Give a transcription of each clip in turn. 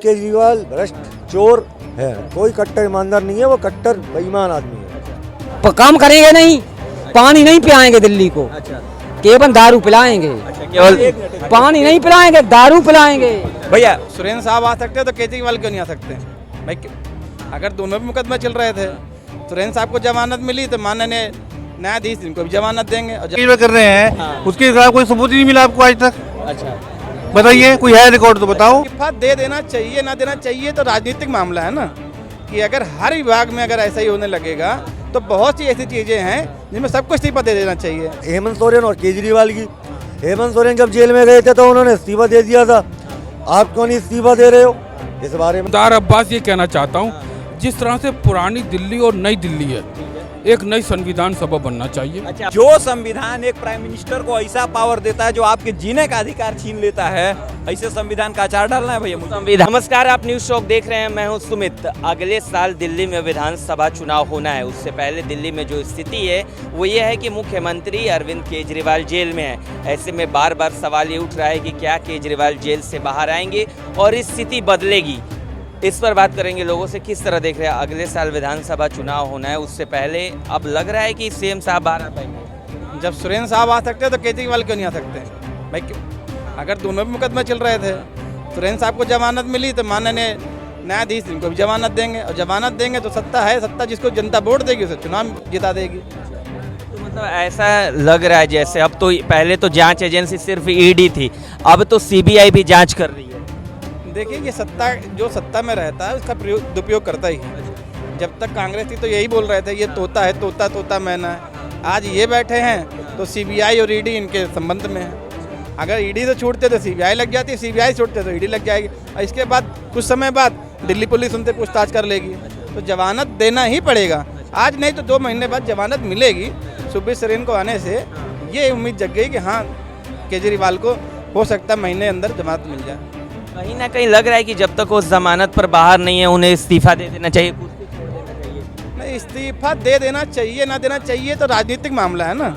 केजरीवाल भ्रष्ट चोर है, कोई कट्टर ईमानदार नहीं है, वो कट्टर बेईमान आदमी है। काम करेंगे नहीं, पानी नहीं पिलाएंगे दिल्ली को, केवल दारू पिलाएंगे। केवल पानी नहीं पिलाएंगे, दारू पिलाएंगे। भैया सुरेंद्र साहब आ सकते हैं तो केजरीवाल क्यों नहीं आ सकते भाई? अगर दोनों भी मुकदमे चल रहे थे, सुरेंद्र साहब को जमानत मिली तो माननीय न्यायाधीश इनको भी जमानत देंगे और कर रहे हैं। उसके खिलाफ कोई सबूत ही नहीं मिला आपको आज तक। अच्छा बताइए, कोई है रिकॉर्ड तो बताओ। इस्तीफा दे देना चाहिए ना देना चाहिए तो राजनीतिक मामला है ना, कि अगर हर विभाग में अगर ऐसा ही होने लगेगा तो बहुत सी ऐसी चीजें हैं जिनमें सबको इस्तीफा दे देना चाहिए। हेमंत सोरेन और केजरीवाल की, हेमंत सोरेन जब जेल में गए थे तो उन्होंने इस्तीफा दे दिया था, आप क्यों नहीं इस्तीफा दे रहे हो? इस बारे में दार अब्बास ये कहना चाहता हूँ, जिस तरह से पुरानी दिल्ली और नई दिल्ली है, एक नई संविधान सभा बनना चाहिए। अच्छा, जो संविधान एक प्राइम मिनिस्टर को ऐसा पावर देता है जो आपके जीने का अधिकार छीन लेता है, ऐसे संविधान का आचार डालना है भैया संविधान। नमस्कार, आप न्यूज शॉक देख रहे हैं, मैं हूं सुमित। अगले साल दिल्ली में विधानसभा चुनाव होना है, उससे पहले दिल्ली में जो स्थिति है वो ये है कि मुख्यमंत्री अरविंद केजरीवाल जेल में है। ऐसे में बार बार सवाल ये उठ रहा है कि क्या केजरीवाल जेल से बाहर आएंगे और स्थिति बदलेगी। इस पर बात करेंगे लोगों से, किस तरह देख रहे हैं। अगले साल विधानसभा चुनाव होना है, उससे पहले अब लग रहा है कि सीएम साहब बाहर आ पाएंगे। जब सुरेंद्र साहब आ सकते हैं तो केजरीवाल क्यों नहीं आ सकते भाई? अगर दोनों भी मुकदमे चल रहे थे, सुरेंद्र साहब को जमानत मिली तो माननीय न्यायाधीश इनको भी जमानत देंगे और जमानत देंगे तो सत्ता है, सत्ता जिसको जनता वोट देगी उसे चुनाव जिता देगी। तो मतलब ऐसा लग रहा है जैसे अब तो पहले तो जांच एजेंसी सिर्फ ईडी थी, अब तो सीबीआई भी जांच कर रही है। देखिए, ये सत्ता जो सत्ता में रहता है उसका दुरुपयोग करता ही है। जब तक कांग्रेस थी तो यही बोल रहे थे ये तोता है, तोता तोता मैना है। आज ये बैठे हैं तो सीबीआई और ईडी इनके संबंध में है। अगर ईडी से छूटते तो सीबीआई लग जाती, सीबीआई छूटते तो ईडी लग जाएगी और इसके बाद कुछ समय बाद दिल्ली पुलिस उनसे पूछताछ कर लेगी। तो जमानत देना ही पड़ेगा, आज नहीं तो 2 महीने बाद जमानत मिलेगी। सुब्रत सोरेन को आने से ये उम्मीद जग गई कि हाँ, केजरीवाल को हो सकता है महीने अंदर जमानत मिल जाए। कहीं ना कहीं लग रहा है कि जब तक वो जमानत पर बाहर नहीं है उन्हें इस्तीफा दे देना चाहिए, कुर्सी छोड़ देना चाहिए। नहीं, इस्तीफा दे देना चाहिए ना देना चाहिए तो राजनीतिक मामला है ना,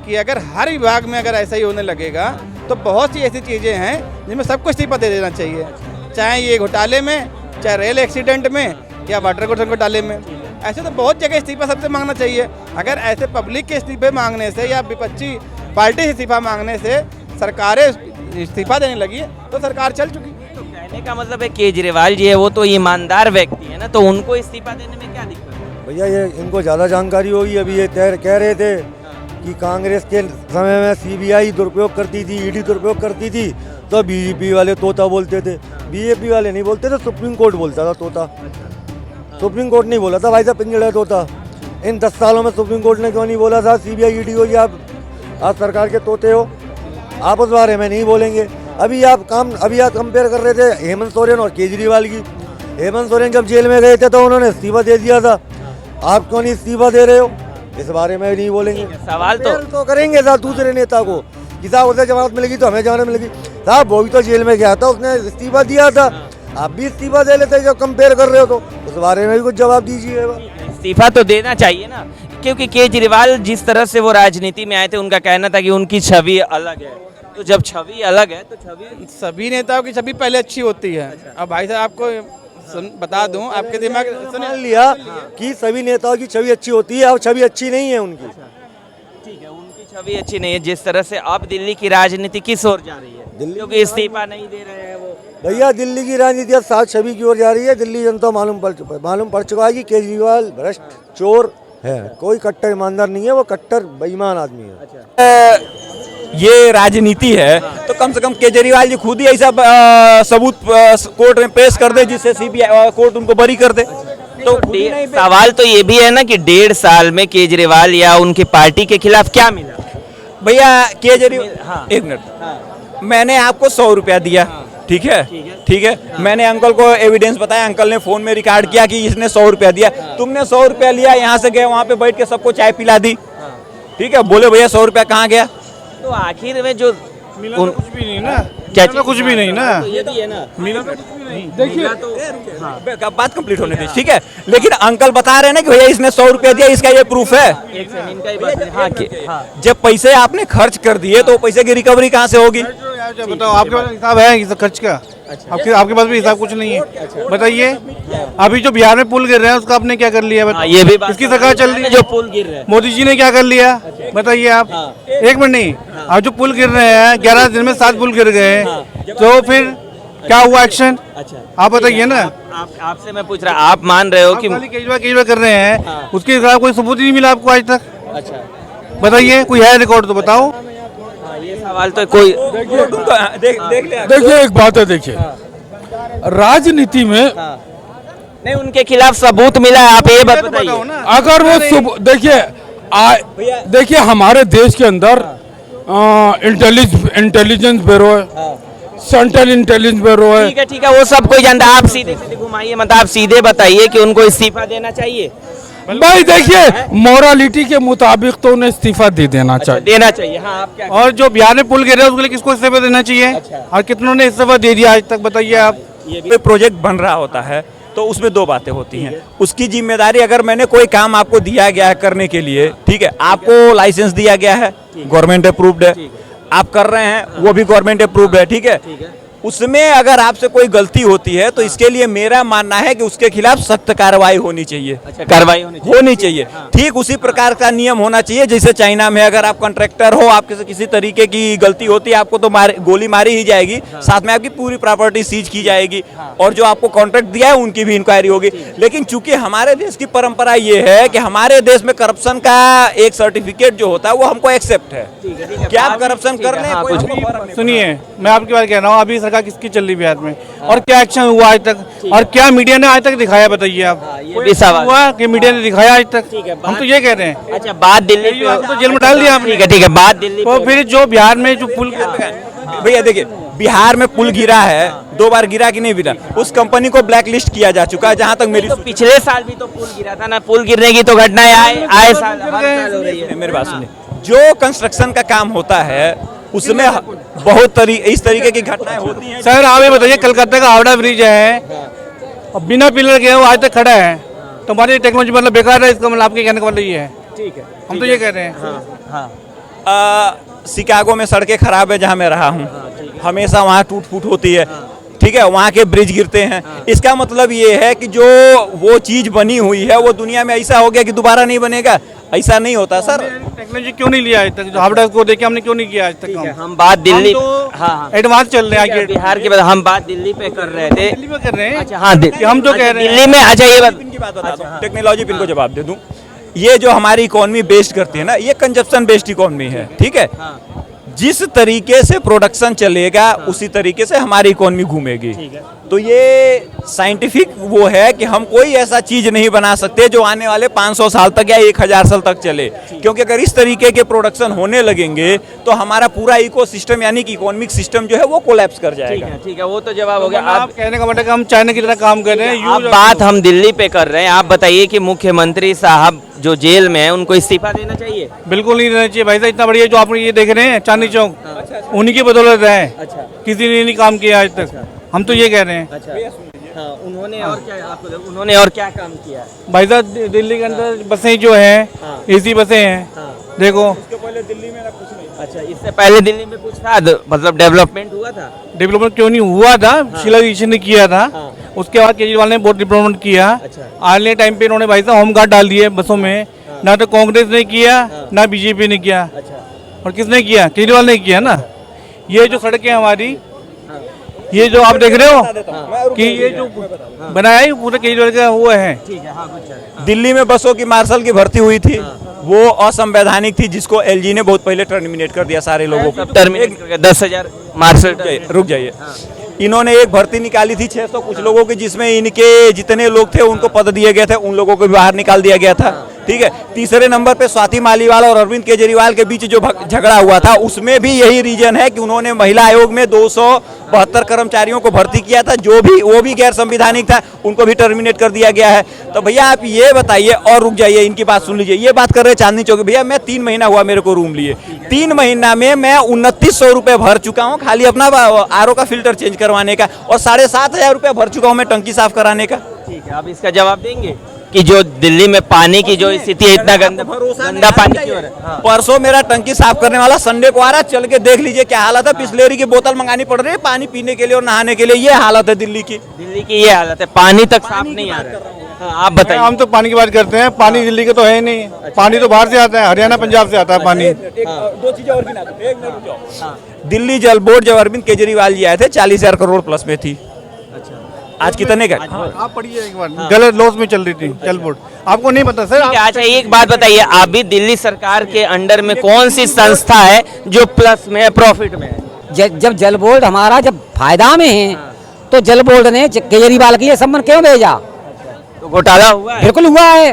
कि अगर हर विभाग में अगर ऐसा ही होने लगेगा तो बहुत सी ऐसी चीज़ें हैं जिनमें सबको इस्तीफा दे देना चाहिए, चाहे ये घोटाले में, चाहे रेल एक्सीडेंट में या वाटर कॉर्पोरेशन घोटाले में। ऐसे तो बहुत जगह इस्तीफा सबसे मांगना चाहिए। अगर ऐसे पब्लिक के इस्तीफे मांगने से या विपक्षी पार्टी से इस्तीफा मांगने से सरकारें इस्तीफा देने लगी तो सरकार चल चुकी। तो कहने का मतलब है केजरीवाल जी है वो तो ईमानदार व्यक्ति है ना, तो उनको इस्तीफा देने में क्या दिक्कत है? भैया ये इनको ज़्यादा जानकारी होगी। अभी ये कह रहे थे कि कांग्रेस के समय में सीबीआई दुरुपयोग करती थी, ईडी दुरुपयोग करती थी, तो बीजेपी वाले तोता बोलते थे। बीजेपी वाले नहीं बोलते थे, सुप्रीम कोर्ट बोलता था तोता। सुप्रीम कोर्ट नहीं बोला था भाई साहब पिंजड़ा तोता। इन 10 सालों में सुप्रीम कोर्ट ने क्यों नहीं बोला था सीबीआई ईडी को, आप सरकार के तोते हो, आप उस बारे में नहीं बोलेंगे। अभी आप कंपेयर कर रहे थे हेमंत सोरेन और केजरीवाल की। हेमंत सोरेन जब जेल में गए थे तो उन्होंने इस्तीफा दे दिया था, आप क्यों नहीं इस्तीफा दे रहे हो? इस बारे में नहीं बोलेंगे। सवाल तो करेंगे साहब दूसरे नेता को कि साहब उसे जमानत मिलेगी तो हमें जमानत मिलेगी। साहब वो भी तो जेल में गया था, उसने इस्तीफा दिया था, आप भी इस्तीफा दे लेते जब कंपेयर कर रहे हो तो उस बारे में भी कुछ जवाब दीजिएगा। इस्तीफा तो देना चाहिए ना, क्योंकि केजरीवाल जिस तरह से वो राजनीति में आए थे उनका कहना था कि उनकी छवि अलग है। तो जब छवि अलग है तो छवि सभी नेताओं की छवि पहले अच्छी होती है। अब भाई साहब आपको बता दूं, आपके दिमाग मान लिया कि सभी नेताओं की छवि अच्छी होती है, अब छवि अच्छी नहीं है उनकी। ठीक है, उनकी छवि अच्छी नहीं है। जिस तरह से अब दिल्ली की राजनीति किस ओर जा रही है, दिल्ली क्योंकि इस्तीफा नहीं दे रहे हैं वो। भैया दिल्ली की राजनीति अब सात छवि की ओर जा रही है। दिल्ली जनता मालूम पड़ चुका है कि केजरीवाल भ्रष्ट चोर है, कोई कट्टर ईमानदार नहीं है, वो कट्टर बेईमान आदमी है। ये राजनीति है तो कम से कम केजरीवाल जी खुद ही ऐसा सबूत कोर्ट में पेश कर दे जिससे सीबीआई कोर्ट उनको बरी कर दे। तो सवाल तो ये भी है ना कि 1.5 साल में केजरीवाल या उनकी पार्टी के खिलाफ क्या मिला? भैया केजरीवाल, एक मिनट, मैंने आपको 100 रुपया दिया, ठीक है, मैंने अंकल को एविडेंस बताया, अंकल ने फोन में रिकॉर्ड किया कि इसने 100 रुपया दिया। तुमने 100 रुपया लिया, यहाँ से गए वहाँ पे बैठ के सबको चाय पिला दी, ठीक है, बोले भैया 100 रुपया कहाँ गया? तो आखिर में जो मिला तो कुछ भी नहीं ना, क्या तो कुछ भी नहीं ना, तो ये भी है ना, मिला तो कुछ भी नहीं। देखिए बात कंप्लीट होने दे, ठीक है, लेकिन अंकल बता रहे हैं ना कि भैया इसने 100 रुपया दिया, इसका ये प्रूफ है। एक सेकंड, इनका ही बात है। हाँ, जब पैसे आपने खर्च कर दिए तो पैसे की रिकवरी कहाँ से होगी? बताओ, आपके पास हिसाब है इस खर्च का? आपके पास भी हिसाब कुछ नहीं है। बताइए, अभी जो बिहार में पुल गिर रहे हैं उसका आपने क्या कर लिया? हाँ, ये भी बात इसकी सरकार चल रही है, जो पुल गिर रहे हैं। मोदी जी ने क्या कर लिया? बताइए आप। एक मिनट नहीं, अब जो पुल गिर रहे हैं 11 दिन में 7 पुल गिर गए, तो फिर क्या हुआ एक्शन? आप बताइए ना। आपसे मैं पूछ रहा, आप मान रहे हो कि केजरीवाल कर रहे हैं, उसके खिलाफ कोई सबूत ही नहीं मिला आपको आज तक? बताइए, कोई है रिकॉर्ड तो बताओ। ये सवाल तो कोई देखिए एक बात है, देखिए राजनीति में नहीं, उनके खिलाफ सबूत मिला है, आप ये बात बताइए। अगर वो देखिए हमारे देश के अंदर इंटेलिजेंस ब्यूरो है, सेंट्रल इंटेलिजेंस ब्यूरो है। ठीक है, वो सब कोई जानता है। आप सीधे सीधे घुमाइए, मतलब आप सीधे बताइए कि उनको इस्तीफा देना चाहिए। भाई देखिए, मोरालिटी के मुताबिक तो उन्हें इस्तीफा दे देना चाहिए। देना चाहिए, हाँ। आप क्या और जो बिहार में पुल गिर रहा है उसके लिए किसको इस्तीफा देना चाहिए? और कितनों ने इस्तीफा दे दिया आज तक? बताइए आप। कोई प्रोजेक्ट बन रहा होता है तो उसमें दो बातें होती हैं। उसकी जिम्मेदारी, अगर मैंने कोई काम आपको दिया गया है करने के लिए, ठीक है, आपको लाइसेंस दिया गया है, गवर्नमेंट अप्रूव्ड है, आप कर रहे हैं, वो भी गवर्नमेंट अप्रूव्ड है, ठीक है, उसमें अगर आपसे कोई गलती होती है तो इसके लिए मेरा मानना है कि उसके खिलाफ सख्त कार्रवाई होनी चाहिए। कार्रवाई होनी चाहिए। ठीक उसी प्रकार का नियम होना चाहिए जैसे चाइना में, अगर आप कॉन्ट्रैक्टर हो, आपके से किसी तरीके की गलती होती है, आपको तो गोली मारी ही जाएगी, साथ में आपकी पूरी प्रॉपर्टी सीज की जाएगी, और जो आपको कॉन्ट्रैक्ट दिया है उनकी भी इंक्वायरी होगी। लेकिन चूंकि हमारे देश की परंपरा ये है कि हमारे देश में करप्शन का एक सर्टिफिकेट जो होता है वो हमको एक्सेप्ट है कि आप करप्शन कर रहे। सुनिए, मैं आपकी बात कह रहा हूँ, अभी सरकार किसकी चल रही बिहार में, और क्या एक्शन हुआ आज तक, और क्या मीडिया ने आज तक दिखाया? बताइए आप। ये भी सवाल हुआ कि मीडिया ने दिखाया आज तक? हम तो ये कह रहे हैं। अच्छा, बात दिल्ली तो जेल में डाल दिया आपने। ठीक है, बात दिल्ली। तो फिर जो बिहार में जो पुल, भैया देखिए, बिहार में पुल गिरा है, 2 बार गिरा कि नहीं गिरा, उस कंपनी को ब्लैक लिस्ट किया जा चुका है। जहां तक मेरी तो पिछले साल भी तो पुल गिरा था ना, पुल गिरने की तो घटनाएं आए साल हो रही है। मेरी बात सुनिए, जो कंस्ट्रक्शन का काम होता है उसमें बहुत इस तरीके की घटनाएं होती हैं। सर आप ये बताइए, कलकत्ता का हावड़ा ब्रिज है, और बिना पिलर के वो आज तक खड़ा है, तो हमारी टेक्नोलॉजी मतलब बेकार है, इसका मतलब आपके कहने का मतलब ये है। ठीक है, हम तो ये कह रहे हैं। शिकागो में सड़कें खराब है जहां मैं रहा हूं, हमेशा वहां टूट फूट होती है, ठीक है, वहाँ के ब्रिज गिरते हैं। इसका मतलब ये है कि जो वो चीज बनी हुई है वो दुनिया में ऐसा हो गया कि दोबारा नहीं बनेगा, ऐसा नहीं होता सर। टेक्नोलॉजी क्यों नहीं लिया आज तक? हावड़ा को देखे हमने क्यों नहीं किया आज तक? हम बात दिल्ली, हाँ, एडवांस चल रहे हैं आगे। बिहार के बाद हम बात दिल्ली पे कर रहे थे। दिल्ली में कर रहे हैं। अच्छा, हाँ, हम जो कह रहे हैं दिल्ली में। अच्छा, ये बात की बात बताता हूँ, टेक्नोलॉजी पिन को जवाब दे दूं। ये जो हमारी इकोनॉमी बेस्ड करती है ना, ये कंजप्शन बेस्ड इकोनॉमी है, ठीक है। जिस तरीके से प्रोडक्शन चलेगा उसी तरीके से हमारी इकोनॉमी घूमेगी। तो ये साइंटिफिक वो है कि हम कोई ऐसा चीज नहीं बना सकते जो आने वाले 500 साल तक या 1000 साल तक चले, क्योंकि अगर इस तरीके के प्रोडक्शन होने लगेंगे तो हमारा पूरा इकोसिस्टम यानी कि इकोनॉमिक सिस्टम जो है वो कोलैप्स कर जाएगा। ठीक है, वो तो जवाब हो गया। आप कहने का मतलब हम चाइना की तरह काम कर रहे हैं। आप बात हम दिल्ली पे कर रहे हैं, आप बताइए कि मुख्यमंत्री साहब जो जेल में है उनको इस्तीफा देना चाहिए? बिल्कुल नहीं देना चाहिए भाई साहब। इतना बढ़िया जो आप ये देख रहे हैं चांदनी चौक, उन्हीं की बदौलत है। किसी ने नहीं काम किया आज तक, हम तो ये कह रहे हैं। उन्होंने और क्या काम किया? भाई साहब, दिल्ली के अंदर बसें जो हैं, एसी बसें हैं, देखो। अच्छा, इससे पहले दिल्ली में कुछ था, मतलब डेवलपमेंट हुआ था? डेवलपमेंट क्यों नहीं हुआ था? शिलान्यास ने किया था, उसके बाद केजरीवाल ने बहुत डेवलपमेंट किया। आने टाइम पे इन्होंने भाई साहब होम गार्ड डाल दिए बसों में, ना तो कांग्रेस ने किया ना बीजेपी ने किया। और किसने किया? केजरीवाल ने किया ना। ये जो सड़कें हमारी, ये जो आप देख रहे हो कि ये जो बनाया है पूरा केजरीवाल का हुआ है। दिल्ली में बसों की मार्शल की भर्ती हुई थी, वो असंवैधानिक थी, जिसको एलजी ने बहुत पहले टर्मिनेट कर दिया सारे लोगों को। Terminate 10,000 marshal. रुक जाइए, इन्होंने एक भर्ती निकाली थी 600 कुछ लोगों की, जिसमें इनके जितने लोग थे उनको पद दिए गए थे, उन लोगों को भी बाहर निकाल दिया गया था, ठीक है। तीसरे नंबर पे स्वाति मालीवाल और अरविंद केजरीवाल के बीच जो झगड़ा हुआ था, उसमें भी यही रीजन है कि उन्होंने महिला आयोग में 272 कर्मचारियों को भर्ती किया था, वो भी गैर संवैधानिक था, उनको भी टर्मिनेट कर दिया गया है। तो भैया आप ये बताइए, और रुक जाइए, इनकी बात सुन लीजिए। ये बात कर रहे चांदनी चौक, भैया मैं 3 महीना हुआ मेरे को रूम लिए, 3 महीना में मैं 2900 रुपए भर चुका हूँ खाली अपना आरओ का फिल्टर चेंज करवाने का, और 7500 रुपया भर चुका हूँ मैं टंकी साफ कराने का। ठीक है, आप इसका जवाब देंगे? कि जो दिल्ली में पानी की जो स्थिति है इतना गंदा पानी क्यों है? हाँ। परसों मेरा टंकी साफ करने वाला संडे को आ रहा है, चल के देख लीजिए क्या हालत है। बिस्लेरी की बोतल मंगानी पड़ रही है पानी पीने के लिए और नहाने के लिए, ये हालत है दिल्ली की। दिल्ली की ये हालत है, पानी तक साफ नहीं आ रहा है। हाँ, आप बताइए। हम तो पानी की बात करते हैं, पानी दिल्ली के तो है ही नहीं, पानी तो बाहर से आता है, हरियाणा पंजाब से आता है पानी। दो चीजें और गिना दो, एक मिनट रुक जाओ। दिल्ली जल बोर्ड जब अरविंद केजरीवाल जी आए थे 40,000 करोड़ प्लस में थी। आज कितने का? आप पढ़िए एक बार, गलत लॉस में चल रही थी जल बोर्ड, आपको नहीं पता सर? ठीक है, अच्छा एक बात बताइए, अभी दिल्ली सरकार के अंडर में कौन सी संस्था है जो प्लस में है, प्रॉफिट में है? जब जल बोर्ड हमारा जब फायदा में है तो जल बोर्ड ने केजरीवाल की ये सम्मन क्यों भेजा? तो घोटाला हुआ है? बिल्कुल हुआ है।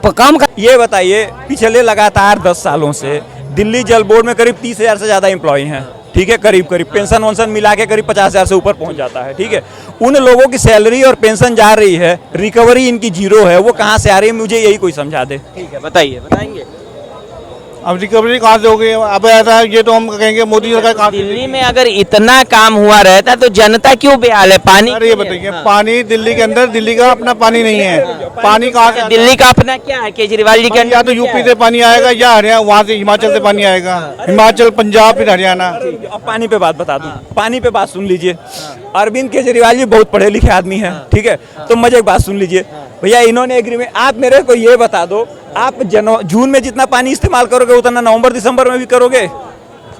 पर काम ये बताइए, पिछले लगातार 10 सालों से दिल्ली जल बोर्ड में करीब 30,000 से ज्यादा एम्प्लॉय हैं, ठीक है, करीब पेंशन वंशन मिला के करीब 50,000 से ऊपर पहुंच जाता है, ठीक है। उन लोगों की सैलरी और पेंशन जा रही है, रिकवरी इनकी जीरो है, वो कहाँ से आ रही है, मुझे यही कोई समझा दे। ठीक है, बताइए, बताएंगे। अब रिकवरी कहाँ से होगी? अब ऐसा है, ये तो हम कहेंगे मोदी सरकार कहाँ से दिल्ली में अगर इतना काम हुआ रहता तो जनता क्यों बेहाल है? पानी अरे ये बताइए, पानी दिल्ली के अंदर, दिल्ली का अपना पानी नहीं है, पानी कहाँ से? दिल्ली का अपना क्या है? केजरीवाल जी के या तो यूपी से पानी आएगा या हरियाणा, वहाँ से हिमाचल से पानी आएगा, हिमाचल पंजाब फिर हरियाणा। अब पानी पे बात बता दूं, पानी पे बात सुन लीजिए। अरविंद केजरीवाल जी बहुत पढ़े लिखे आदमी हैं, ठीक है, तो मुझे एक बात सुन लीजिए भैया, इन्होंने एग्रीमेंट, आप मेरे को ये बता दो, आप जून में जितना पानी इस्तेमाल करोगे उतना नवंबर दिसंबर में भी करोगे?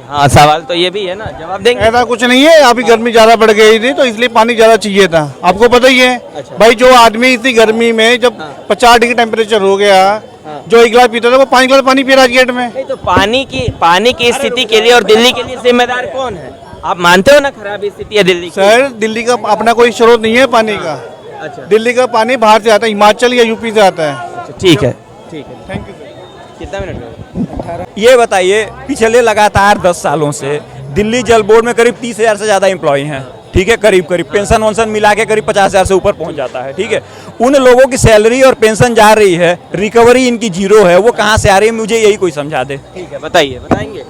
हाँ, सवाल तो ये भी है ना, जवाब देंगे। ऐसा कुछ नहीं है, अभी गर्मी ज्यादा बढ़ गई थी तो इसलिए पानी ज्यादा चाहिए था, आपको पता ही है। भाई जो आदमी इतनी गर्मी में जब 50 डिग्री टेम्परेचर हो गया, जो एक गिलास पीता था वो 5 गिलास पानी पी रहा है गेट में। नहीं तो पानी की स्थिति के लिए और दिल्ली के लिए जिम्मेदार कौन है? आप मानते हो ना खराब स्थिति है दिल्ली की? सर दिल्ली का अपना कोई स्रोत नहीं है पानी का। अच्छा, दिल्ली का पानी बाहर से आता है, हिमाचल या यूपी से आता है। ठीक है, ठीक है। Thank you sir. कितना मिनट? ये बताइए, पिछले लगातार 10 सालों से दिल्ली जल बोर्ड में करीब 30,000 से ज्यादा एम्प्लॉय हैं, ठीक है, करीब पेंशन वंशन मिला के करीब 50,000 से ऊपर पहुंच जाता है, ठीक है। उन लोगों की सैलरी और पेंशन जा रही है, रिकवरी इनकी जीरो है, वो कहाँ से आ रही है, मुझे यही कोई समझा दे। ठीक है, बताइए, बताएंगे।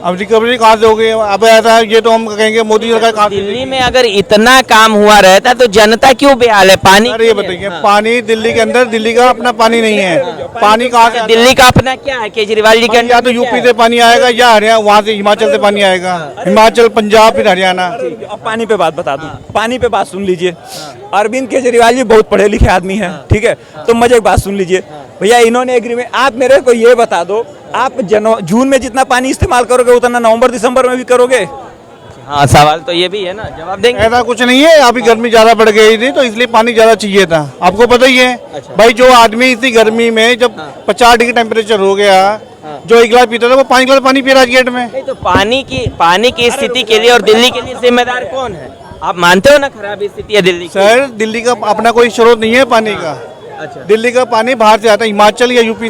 अब रिकवरी कहाँ से होगी? अब ऐसा है, ये तो हम कहेंगे मोदी सरकार कहाँ से? दिल्ली में अगर इतना काम हुआ रहता तो जनता क्यों बेहाल है? पानी अरे ये बताइए, पानी दिल्ली के अंदर, दिल्ली का अपना पानी नहीं है, पानी कहाँ से? दिल्ली का अपना क्या है? केजरीवाल जी के या तो यूपी से पानी आएगा या हरियाणा, वहाँ से हिमाचल से पानी आएगा, हिमाचल पंजाब फिर हरियाणा। अब पानी पे बात बता दूं, पानी पे बात सुन लीजिए। अरविंद केजरीवाल जी बहुत पढ़े लिखे आदमी हैं, ठीक है, तो मुझे एक बात सुन लीजिए भैया, इन्होंने एग्रीमेंट, आप मेरे को ये बता दो, आप जून में जितना पानी इस्तेमाल करोगे उतना नवंबर दिसंबर में भी करोगे? हाँ, सवाल तो ये भी है ना, जवाब देंगे। ऐसा कुछ नहीं है, अभी गर्मी ज्यादा बढ़ गई थी तो इसलिए पानी ज्यादा चाहिए था, आपको पता ही है। भाई जो आदमी इतनी गर्मी में जब 50 डिग्री टेम्परेचर हो गया, जो एक गिलास पीता था वो 5 गिलास पानी पी रहा है गेट में। नहीं तो पानी की स्थिति के लिए और दिल्ली के लिए जिम्मेदार कौन है? आप मानते हो ना खराब स्थिति है दिल्ली की? सर दिल्ली का अपना कोई स्रोत नहीं है पानी का। दिल्ली का पानी बाहर से आता है, हिमाचल या यूपी